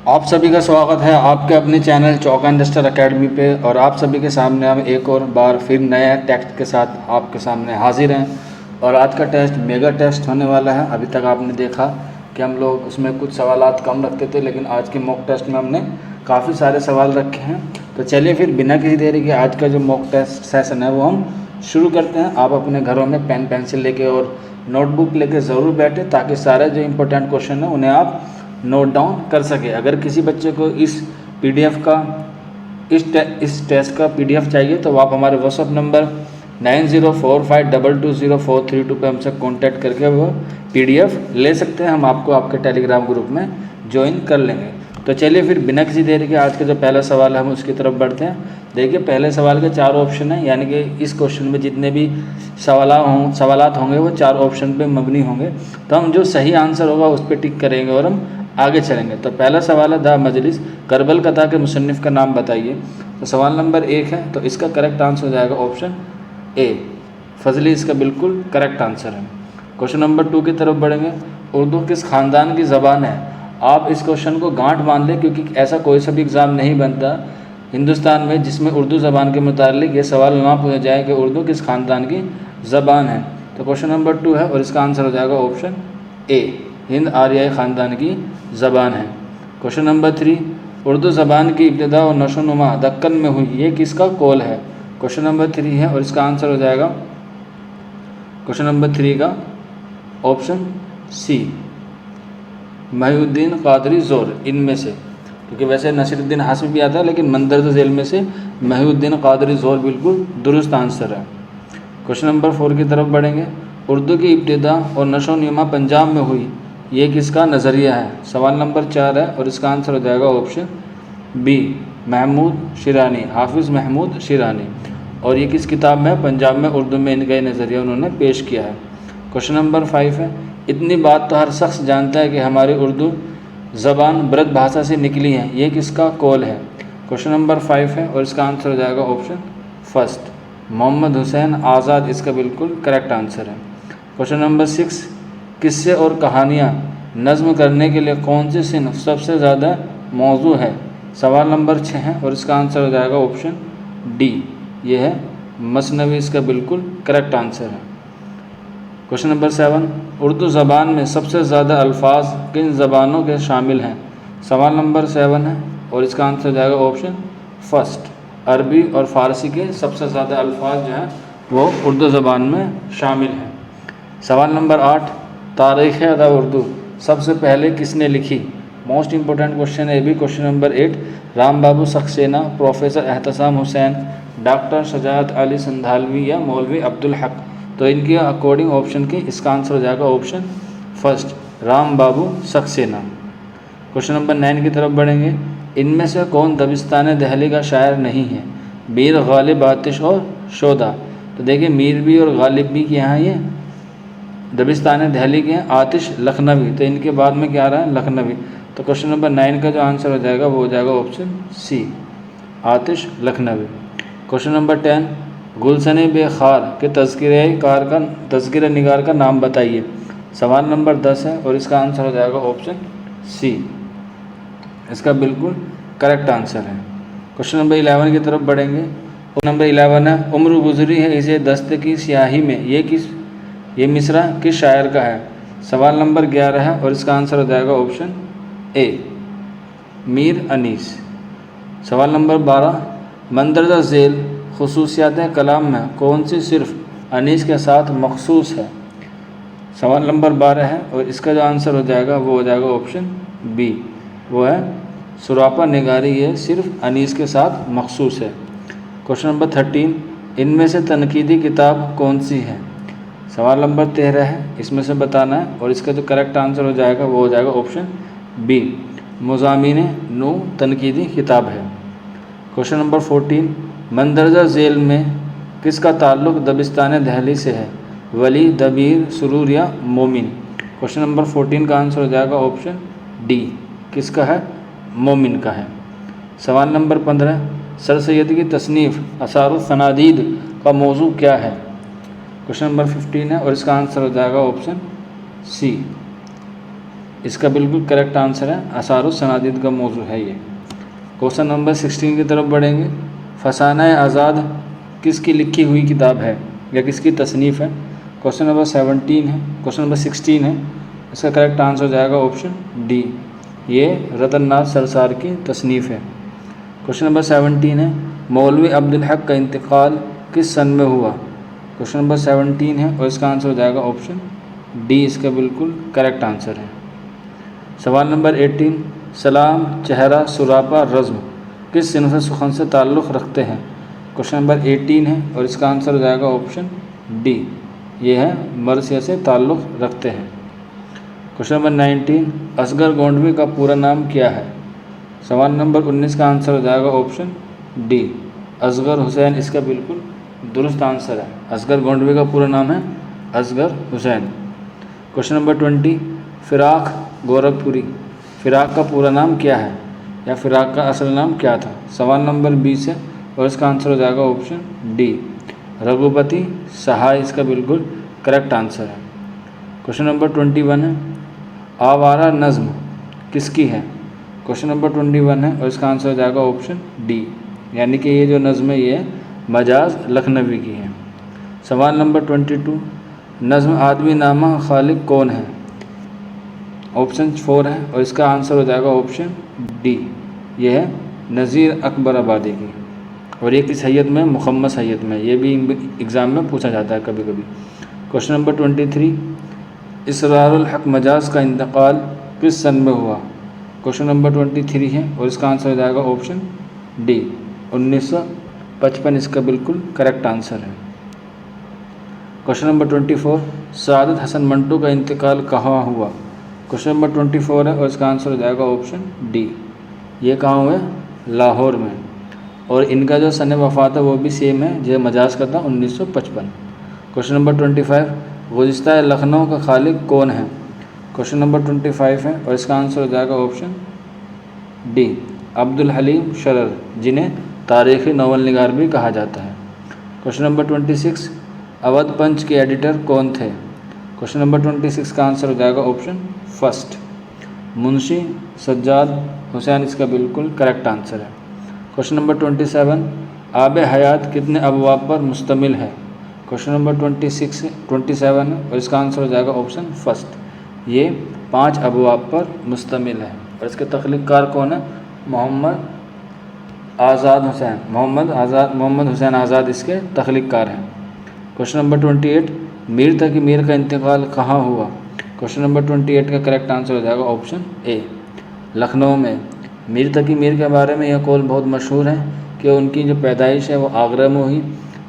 आप सभी का स्वागत है आपके अपने चैनल चौका इंडस्टर एकेडमी पे। और आप सभी के सामने हम एक और बार फिर नए टेस्ट के साथ आपके सामने हाजिर हैं। और आज का टेस्ट मेगा टेस्ट होने वाला है। अभी तक आपने देखा कि हम लोग उसमें कुछ सवालात कम रखते थे, लेकिन आज के मॉक टेस्ट में हमने काफ़ी सारे सवाल रखे हैं। तो चलिए फिर बिना किसी देरी के आज का जो मॉक टेस्ट सेशन है वो हम शुरू करते हैं। आप अपने घरों में पेन पेंसिल लेके और नोटबुक लेके ज़रूर बैठे, ताकि सारे जो इम्पोर्टेंट क्वेश्चन हैं उन्हें आप नोट डाउन कर सके। अगर किसी बच्चे को इस पीडीएफ का इस टेस्ट का पीडीएफ चाहिए तो आप हमारे व्हाट्सअप नंबर 9045220432 पे हमसे कांटेक्ट करके वो पीडीएफ ले सकते हैं। हम आपको आपके टेलीग्राम ग्रुप में ज्वाइन कर लेंगे। तो चलिए फिर बिना किसी देरी के आज का जो पहला सवाल है हम उसकी तरफ बढ़ते हैं। देखिए, पहले सवाल के 4 ऑप्शन हैं, यानी कि इस क्वेश्चन में जितने भी सवालात होंगे वो 4 ऑप्शन पे मबनी होंगे। तो हम जो सही आंसर होगा उस पर टिक करेंगे और हम आगे चलेंगे। तो पहला सवाल है, द मजलिस करबल कथा के मुसन्निफ़ का नाम बताइए। तो सवाल नंबर 1 है, तो इसका करेक्ट आंसर हो जाएगा ऑप्शन ए, फजली इसका बिल्कुल करेक्ट आंसर है। क्वेश्चन नंबर 2 की तरफ बढ़ेंगे। उर्दू किस ख़ानदान की ज़बान है? आप इस क्वेश्चन को गांठ मान लें, क्योंकि ऐसा कोई सा भी एग्ज़ाम नहीं बनता हिंदुस्तान में जिसमें उर्दू ज़बान के मुतालिक ये सवाल ना पूछा जाए कि उर्दू किस ख़ानदान की ज़बान है। तो क्वेश्चन नंबर 2 है और इसका आंसर हो जाएगा ऑप्शन ए, हिंद आर्याई ख़ानदान की ज़बान है। क्वेश्चन नंबर 3, उर्दू ज़बान की इब्तिदा और नशोनुमा दक्कन में हुई, ये किसका कौल है? क्वेश्चन नंबर 3 है और इसका आंसर हो जाएगा क्वेश्चन नंबर 3 का ऑप्शन सी, महिउद्दीन कादरी ज़ोर। इनमें से, क्योंकि वैसे नसीरुद्दीन हाशमी भी आता है, लेकिन मंदरजा झेल में से महिउद्दीन कादरी ज़ोर बिल्कुल दुरुस्त आंसर है। क्वेश्चन नंबर 4 की तरफ बढ़ेंगे। उर्दू की इब्तिदा और नशोनुमा पंजाब में हुई, ये किसका नज़रिया है? सवाल नंबर 4 है और इसका आंसर हो जाएगा ऑप्शन बी, महमूद शिरानी, हाफिज़ महमूद शिरानी। और ये किस किताब में? पंजाब में उर्दू में इनका नज़रिया उन्होंने पेश किया है। क्वेश्चन नंबर 5 है, इतनी बात तो हर शख्स जानता है कि हमारी उर्दू ज़बान ब्रज भाषा से निकली है, ये किसका कौल है? क्वेश्चन नंबर 5 है और इसका आंसर हो जाएगा ऑप्शन फर्स्ट, मोहम्मद हुसैन आज़ाद इसका बिल्कुल करेक्ट आंसर है। क्वेश्चन नंबर 6, किस्से और कहानियाँ नज़्म करने के लिए कौन सी सिन्फ सबसे ज़्यादा मौजू है? सवाल नंबर 6 है और इसका आंसर हो जाएगा ऑप्शन डी, ये है मसनवी, इसका बिल्कुल करेक्ट आंसर है। क्वेश्चन नंबर 7, उर्दू ज़बान में सबसे ज़्यादा अल्फाज किन ज़बानों के शामिल हैं? सवाल नंबर 7 है और इसका आंसर हो जाएगा ऑप्शन फर्स्ट, अरबी और फ़ारसी के सबसे ज़्यादा अल्फाज जो हैं वो उर्दू ज़बान में शामिल हैं। सवाल नंबर 8, तारीख़ अदा उर्दू सबसे पहले किसने लिखी? मोस्ट इंपॉर्टेंट क्वेश्चन है ये भी। क्वेश्चन नंबर 8, राम बाबू सक्सेना, प्रोफेसर एहतसाम हुसैन, डॉक्टर शजाअत अली संधालवी या मौलवी अब्दुल हक। तो इनके अकॉर्डिंग ऑप्शन की इसका आंसर हो जाएगा ऑप्शन फर्स्ट, राम बाबू सक्सेना। क्वेश्चन नंबर 9 की तरफ बढ़ेंगे। इनमें से कौन दबिस्तान दहली का शायर नहीं है? मीर गालिब, आतिश और शोदा। तो देखिए, मीर भी और गालिब भी के यहाँ ये दबिस्तान दहली के हैं, आतिश लखनवी। तो इनके बाद में क्या आ रहा है? लखनवी। तो क्वेश्चन नंबर 9 का जो आंसर हो जाएगा वो हो जाएगा ऑप्शन सी, आतिश लखनवी। क्वेश्चन नंबर 10, गुलशन बेखार के तज़किरा निगार का नाम बताइए। सवाल नंबर 10 है और इसका आंसर हो जाएगा ऑप्शन सी, इसका बिल्कुल करेक्ट आंसर है। क्वेश्चन नंबर 11 की तरफ बढ़ेंगे। नंबर 11 है, उम्र गुजरी है इसे दस्त की स्याही में, ये मिसरा किस शायर का है? सवाल नंबर 11 है और इसका आंसर हो जाएगा ऑप्शन ए, मीर अनीस। सवाल नंबर 12, मंदरजा झेल खुसूसियात कलाम में कौन सी सिर्फ अनीस के साथ मखसूस है? सवाल नंबर 12 है और इसका जो आंसर हो जाएगा वो हो जाएगा ऑप्शन बी, वो है सुरापा निगारी, ये सिर्फ अनीस के साथ मखसूस है। क्वेश्चन नंबर 13, इनमें से तनकीदी किताब कौन सी है? सवाल नंबर 13 है, इसमें से बताना है और इसका जो करेक्ट आंसर हो जाएगा वो हो जाएगा ऑप्शन बी, मुज़ामिन नू तनकीदी किताब है। क्वेश्चन नंबर 14, मंदरजा झेल में किसका ताल्लुक़ दबिस्तान दहली से है? वली, दबीर, सुरूर या मोमिन। क्वेश्चन नंबर 14 का आंसर हो जाएगा ऑप्शन डी, किसका है? मोमिन का है। सवाल नंबर 15, सर सैयद की तसनीफ़ असारुस सनादीद का मौजू क्या है? क्वेश्चन नंबर 15 है और इसका आंसर हो जाएगा ऑप्शन सी, इसका बिल्कुल करेक्ट आंसर है, आसारुस सनादिद का मौजू है ये। क्वेश्चन नंबर 16 की तरफ बढ़ेंगे। फसाना आज़ाद किसकी लिखी हुई किताब है या किसकी तसनीफ़ है? क्वेश्चन नंबर 17 है, क्वेश्चन नंबर 16 है, इसका करेक्ट आंसर हो जाएगा ऑप्शन डी, ये रतन नाथ सरसार की तसनीफ़ है। क्वेश्चन नंबर 17 है, मौलवी अब्दुल हक का इंतकाल किस सन में हुआ? क्वेश्चन नंबर 17 है और इसका आंसर हो जाएगा ऑप्शन डी, इसका बिल्कुल करेक्ट आंसर है। सवाल नंबर 18, सलाम, चेहरा, सुरापा, रज़्म किस सिनफ़ सुखन से ताल्लुक़ रखते हैं? क्वेश्चन नंबर 18 है और इसका आंसर हो जाएगा ऑप्शन डी, ये है मरसिया से ताल्लुक़ रखते हैं। क्वेश्चन नंबर 19, असगर गोंडवी का पूरा नाम क्या है? सवाल नंबर 19 का आंसर हो जाएगा ऑप्शन डी, असगर हुसैन इसका बिल्कुल दुरुस्त आंसर है। असगर गोंडवी का पूरा नाम है असगर हुसैन। क्वेश्चन नंबर 20, फ़िराक गोरखपुरी, फ़िराक का पूरा नाम क्या है या फ़िराक का असल नाम क्या था? सवाल नंबर 20 है और इसका आंसर हो जाएगा ऑप्शन डी, रघुपति सहाय इसका बिल्कुल करेक्ट आंसर है। क्वेश्चन नंबर 21 है, आवारा नज़्म किसकी है? क्वेश्चन नंबर 21 है और इसका आंसर हो जाएगा ऑप्शन डी, यानी कि ये जो नज़्म है ये मजाज लखनवी की है। सवाल नंबर 22, नज़्म आदमी नामा खालिक कौन है? ऑप्शन 4 है और इसका आंसर हो जाएगा ऑप्शन डी, ये है नज़ीर अकबर आबादी की, और ये किस हैयत में? मुखम्मस हैयत में, ये भी एग्ज़ाम में पूछा जाता है कभी कभी। क्वेश्चन नंबर 23, इसरारुल हक मजाज का इंतकाल किस सन में हुआ? क्वेश्चन नंबर 23 है और इसका आंसर हो जाएगा ऑप्शन डी, 1955 इसका बिल्कुल करेक्ट आंसर है। क्वेश्चन नंबर 24, सादत हसन मंटू का इंतकाल कहाँ हुआ? क्वेश्चन नंबर 24 है और इसका आंसर हो जाएगा ऑप्शन डी, ये कहाँ हुआ? लाहौर में, और इनका जो सन वफ़ात है वो भी सेम है, जो मजाज का था 1955। क्वेश्चन नंबर 25, गुज़िश्ता लखनऊ का खालिक कौन है? क्वेश्चन नंबर 25 है और इसका आंसर हो जाएगा ऑप्शन डी, अब्दुल हलीम शरर, जिन्हें तारीख़ी नावल निगार भी कहा जाता है। क्वेश्चन नंबर 26, अवध पंच के एडिटर कौन थे? क्वेश्चन नंबर 26 का आंसर हो जाएगा ऑप्शन फर्स्ट, मुंशी सज्जाद हुसैन इसका बिल्कुल करेक्ट आंसर है। क्वेश्चन नंबर 27, आब हयात कितने अबवाब पर मुश्तमिल है? क्वेश्चन नंबर 27 है और इसका आंसर हो जाएगा ऑप्शन फर्स्ट, ये 5 अबवाब पर मुश्तमिल है, और इसके तख्लीक़कार कौन है? मोहम्मद हुसैन आज़ाद इसके तख्लीक़कार हैं। क्वेश्चन नंबर 28, मीर तकी मीर का इंतकाल कहाँ हुआ? क्वेश्चन नंबर 28 का करेक्ट आंसर हो जाएगा ऑप्शन ए, लखनऊ में। मीर तकी मीर के बारे में यह कौल बहुत मशहूर है कि उनकी जो पैदाइश है वो आगरा में हुई,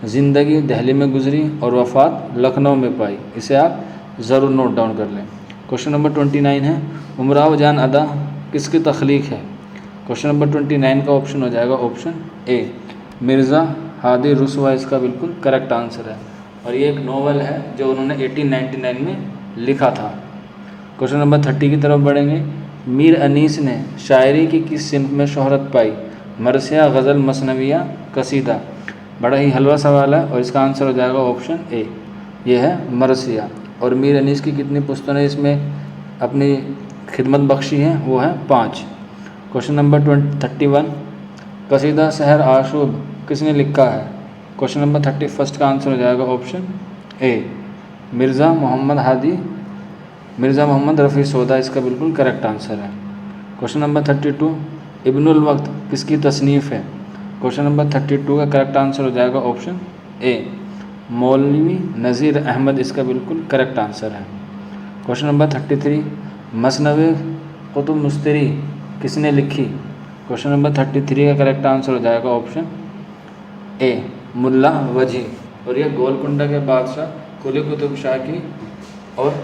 ज़िंदगी दिल्ली में गुजरी और वफ़ात लखनऊ में पाई, इसे आप ज़रूर नोट डाउन कर लें। क्वेश्चन नंबर 29 है, उमराव जान अदा किसकी तख्लीक़ है? क्वेश्चन नंबर 29 का ऑप्शन हो जाएगा ऑप्शन ए, मिर्ज़ा हादी रुसवा इसका बिल्कुल करेक्ट आंसर है, और ये एक नावल है जो उन्होंने 1899 में लिखा था। क्वेश्चन नंबर 30 की तरफ बढ़ेंगे। मीर अनीस ने शायरी की किस सिन्फ में शोहरत पाई? मरसिया, गज़ल, मसनविया, कसीदा। बड़ा ही हलवा सवाल है और इसका आंसर हो जाएगा ऑप्शन ए, ये है मरसिया। और मीर अनीस की कितनी पुस्तकें इसमें अपनी खिदमत बख्शी हैं? वो है 5। क्वेश्चन नंबर 31, कसीदा सहर आशूब किसने लिखा है? क्वेश्चन नंबर 31 का आंसर हो जाएगा ऑप्शन ए, मिर्ज़ा मोहम्मद रफ़ी सौदा इसका बिल्कुल करेक्ट आंसर है। क्वेश्चन नंबर 32, इब्नुल वक्त किसकी तसनीफ़ है? क्वेश्चन नंबर 32 का करेक्ट आंसर हो जाएगा ऑप्शन ए, मौलवी नज़ीर अहमद इसका बिल्कुल करेक्ट आंसर है। क्वेश्चन नंबर 33, मसनवी कुतुब मुस्तरी किसने लिखी? क्वेश्चन नंबर 33 का करेक्ट आंसर हो जाएगा ऑप्शन ए, मुल्ला वजी। और यह गोलकुंडा के बादशाह कुली कुतुब शाह की और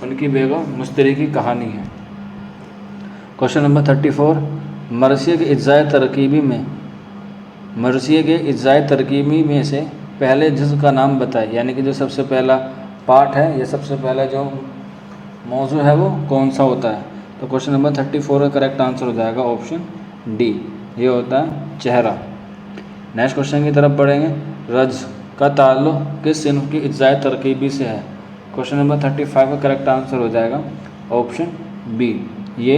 उनकी बेगम मुस्तरी की कहानी है। क्वेश्चन नंबर 34, मरसिया के इज्ज़ाए तरकीबी में से पहले जुज़ का नाम बताए, यानी कि जो सबसे पहला पार्ट है या सबसे पहला जो मौजू है वो कौन सा होता है? तो क्वेश्चन नंबर 34 का करेक्ट आंसर हो जाएगा ऑप्शन डी, ये होता है चेहरा। नेक्स्ट क्वेश्चन की तरफ बढ़ेंगे। रज का ताल्लुक़ किस सिन्फ की इज्ज़ाए तरकीबी से है? क्वेश्चन नंबर 35 का करेक्ट आंसर हो जाएगा ऑप्शन बी, ये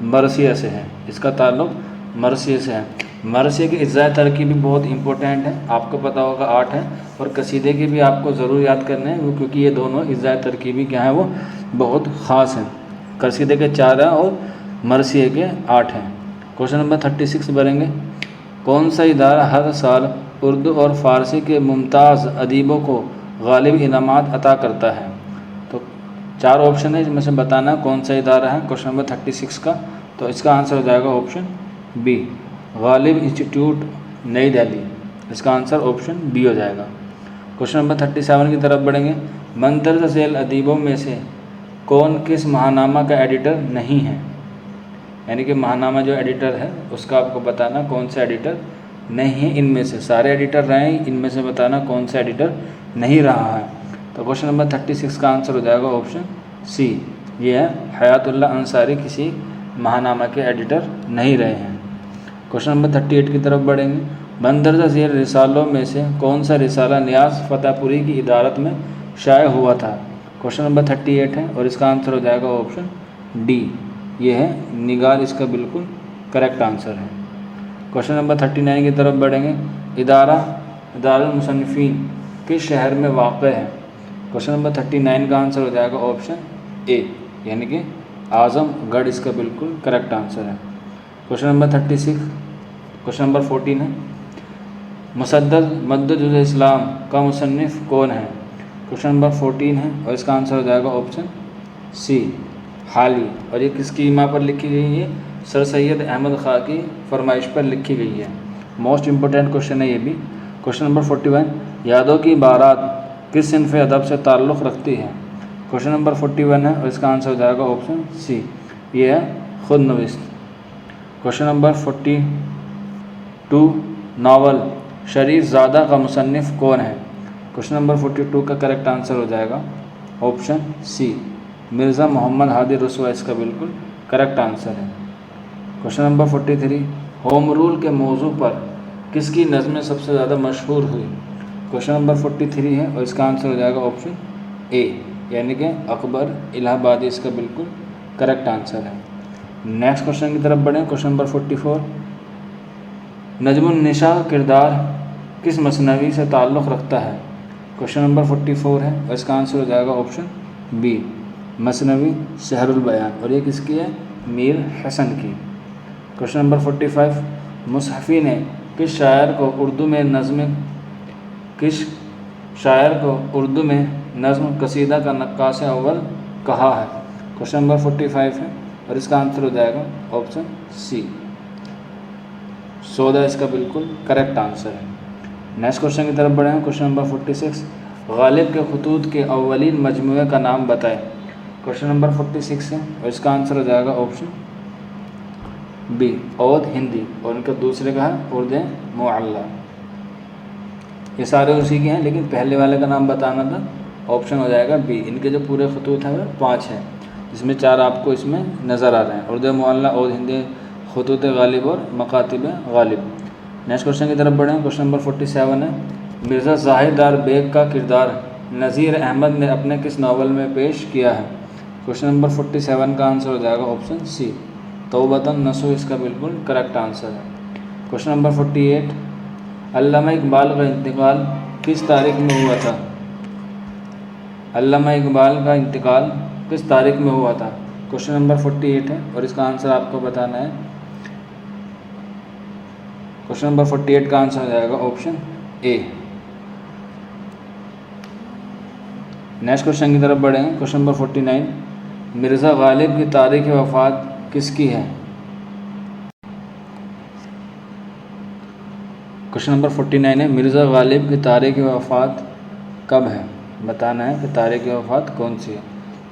मरसिया से है, इसका ताल्लुक़ मरसिया से है। मरसिया की इज़्ज़ा तरकीब भी बहुत इंपॉर्टेंट है, आपको पता होगा 8 है, और कसीदे की भी आपको ज़रूर याद करने हैं, क्योंकि ये दोनों इज़्ज़ा तरकीबी क्या है वो बहुत ख़ास हैं। कसीदे के 4 हैं और मरसिया के 8 हैं। क्वेश्चन नंबर 36 बढ़ेंगे। कौन सा इदारा हर साल उर्दू और फ़ारसी के मुमताज़ अदीबों को गालिब इनामात अता करता है? तो 4 ऑप्शन है, जिसमें से बताना कौन सा इदारा है क्वेश्चन नंबर 36 का। तो इसका आंसर हो जाएगा ऑप्शन बी, गालिब इंस्टीट्यूट नई दिल्ली। इसका आंसर ऑप्शन बी हो जाएगा। क्वेश्चन नंबर 37 की तरफ बढ़ेंगे। मंदरजा झेल अदीबों में से कौन किस महानामा का एडिटर नहीं है? यानी कि महानामा जो एडिटर है उसका आपको बताना कौन सा एडिटर नहीं है। इनमें से सारे एडिटर रहे हैं, इनमें से बताना कौन सा एडिटर नहीं रहा है। तो क्वेश्चन नंबर 36 का आंसर हो जाएगा ऑप्शन सी, ये है हयातुल्लाह अंसारी किसी महानामा के एडिटर नहीं रहे हैं। क्वेश्चन नंबर 38 की तरफ बढ़ेंगे। मंदरजा झेल रिसालों में से कौन सा रिसाला नियाज़ फतेहपुरी की इदारत में शाये हुआ था? क्वेश्चन नंबर 38 है और इसका आंसर हो जाएगा ऑप्शन डी, ये है निगार, इसका बिल्कुल करेक्ट आंसर है। क्वेश्चन नंबर 39 की तरफ बढ़ेंगे। इदारुल मुसन्निफ़ीन किस शहर में वाक़ है? क्वेश्चन नंबर 39 का आंसर हो जाएगा ऑप्शन ए, यानी कि आज़मगढ़, इसका बिल्कुल करेक्ट आंसर है। क्वेश्चन नंबर 36, क्वेश्चन नंबर 14 है। मुसद्दद मद्दुल इस्लाम का मुसन्निफ़ कौन है? क्वेश्चन नंबर 14 है और इसका आंसर हो जाएगा ऑप्शन सी, हाली। और ये किसकी इमा पर लिखी गई है? सर सैयद अहमद ख़ां की फरमाइश पर लिखी गई है। मोस्ट इंपॉर्टेंट क्वेश्चन है ये भी। क्वेश्चन नंबर 41, यादों की बारात किस सिन्फ़ अदब से ताल्लुक़ रखती है? क्वेश्चन नंबर 41 है और इसका आंसर हो जाएगा ऑप्शन सी, ये है खुदनविस्त। क्वेश्चन नंबर 42, नावल शरीफ ज़ादा का मुसन्निफ़ कौन है? क्वेश्चन नंबर 42 का करेक्ट आंसर हो जाएगा ऑप्शन सी, मिर्ज़ा मोहम्मद हादी रसूआ, इसका बिल्कुल करेक्ट आंसर है। क्वेश्चन नंबर 43, होम रूल के मौजू पर किसकी नज़में सबसे ज़्यादा मशहूर हुई? क्वेश्चन नंबर 43 है और इसका आंसर हो जाएगा ऑप्शन ए, यानी कि अकबर इलाहाबादी, इसका बिल्कुल करेक्ट आंसर है। नेक्स्ट क्वेश्चन की तरफ बढ़ें। क्वेश्चन नंबर 44, नजमुन निशा किरदार किस मसनवी से ताल्लुक़ रखता है? क्वेश्चन नंबर 44 है और इसका आंसर हो जाएगा ऑप्शन बी, मसनवी शहरुल बयान, और ये किसकी है? मीर हसन की। क्वेश्चन नंबर 45, मुसहफ़ी ने किस शायर को उर्दू में नज़्म कसीदा का नक्काश अव्वल कहा है? क्वेश्चन नंबर 45 है और इसका आंसर हो जाएगा ऑप्शन सी, सौदा, इसका बिल्कुल करेक्ट आंसर है। नेक्स्ट क्वेश्चन की तरफ बढ़े हैं। क्वेश्चन नंबर 46, गालिब के खतूत के अव्वलीन मजमूए का नाम बताएं। क्वेश्चन नंबर 46 है और इसका आंसर हो जाएगा ऑप्शन बी, औद हिंदी, और इनका दूसरे का है उर्द मुअल्ला। ये सारे उसी के हैं, लेकिन पहले वाले का नाम बताना था, ऑप्शन हो जाएगा बी। इनके जो पूरे खतूत हैं वो 5 हैं, जिसमें 4 आपको इसमें नज़र आ रहे हैं, उर्द मुअल्ला, औद हिंदी, खतूत गालिब और मकातिब गालिब। नेक्स्ट क्वेश्चन की तरफ बढ़ें। क्वेश्चन नंबर 47 है। मिर्ज़ा ज़ाहिरदार बेग का किरदार नज़ीर अहमद ने अपने किस नावल में पेश किया है? क्वेश्चन नंबर 47 का आंसर हो जाएगा ऑप्शन सी, तौबतन नसूह, इसका बिल्कुल करेक्ट आंसर है। क्वेश्चन नंबर 48, अल्लामा इकबाल का इंतकाल किस तारीख में हुआ था? अल्लामा इकबाल का इंतकाल किस तारीख में हुआ था? क्वेश्चन नंबर 48 है और इसका आंसर आपको बताना है। क्वेश्चन नंबर 48 का आंसर हो जाएगा ऑप्शन ए। नेक्स्ट क्वेश्चन की तरफ बढ़ेंगे। क्वेश्चन नंबर 49, मिर्ज़ा गालिब की तारीख़ वफ़ात किसकी है? क्वेश्चन नंबर 49 है, मिर्ज़ा गालिब की तारीख़ वफ़ात कब है? बताना है कि तारीख़ वफ़ात कौन सी है।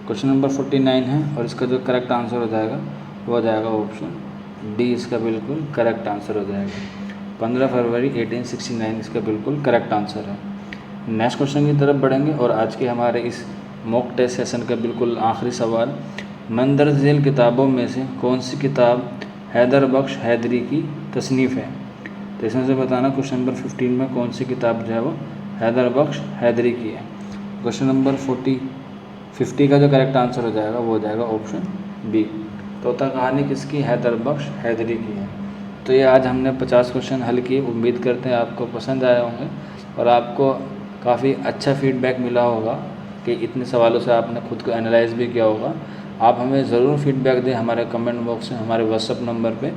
क्वेश्चन नंबर 49 है और इसका जो करेक्ट आंसर हो जाएगा वो हो जाएगा ऑप्शन डी, इसका बिल्कुल करेक्ट आंसर हो जाएगा 15 फरवरी 1869, इसका बिल्कुल करेक्ट आंसर है। नेक्स्ट क्वेश्चन की तरफ बढ़ेंगे और आज के हमारे इस मॉक टेस्ट सेशन का बिल्कुल आखिरी सवाल, मंदरजा झेल किताबों में से कौन सी किताब हैदर बख्श हैदरी की तसनीफ़ है? तो इसमें से बताना क्वेश्चन नंबर 15 में कौन सी किताब जो है वो हैदर बख्श हैदरी की है। क्वेश्चन नंबर 50 का जो करेक्ट आंसर हो जाएगा वो हो जाएगा ऑप्शन बी। तोता कहानी किसकी? हैदर बख्श हैदरी की है। तो ये आज हमने 50 क्वेश्चन हल किए। उम्मीद करते हैं आपको पसंद आए होंगे और आपको काफ़ी अच्छा फीडबैक मिला होगा कि इतने सवालों से आपने खुद को एनालाइज भी किया होगा। आप हमें ज़रूर फीडबैक दें हमारे कमेंट बॉक्स में, हमारे व्हाट्सअप नंबर पे।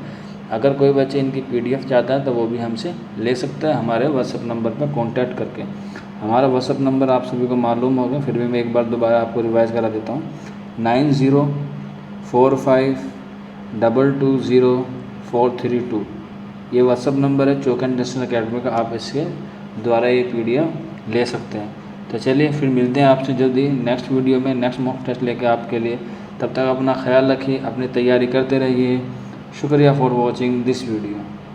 अगर कोई बच्चे इनकी PDF चाहता है तो वो भी हमसे ले सकता है हमारे व्हाट्सअप नंबर पर कॉन्टैक्ट करके। हमारा व्हाट्सअप नंबर आप सभी को मालूम होगा, फिर भी मैं एक बार दोबारा आपको रिवाइज़ करा देता हूँ। 9045220432 ये व्हाट्सअप नंबर है चौका इंटरनेशनल अकेडमी का। आप इसके द्वारा ये PDF ले सकते हैं। तो चलिए फिर मिलते हैं आपसे जल्दी नेक्स्ट वीडियो में, नेक्स्ट मॉक टेस्ट लेके आपके लिए। तब तक अपना ख्याल रखिए, अपनी तैयारी करते रहिए। शुक्रिया फॉर वॉचिंग दिस वीडियो।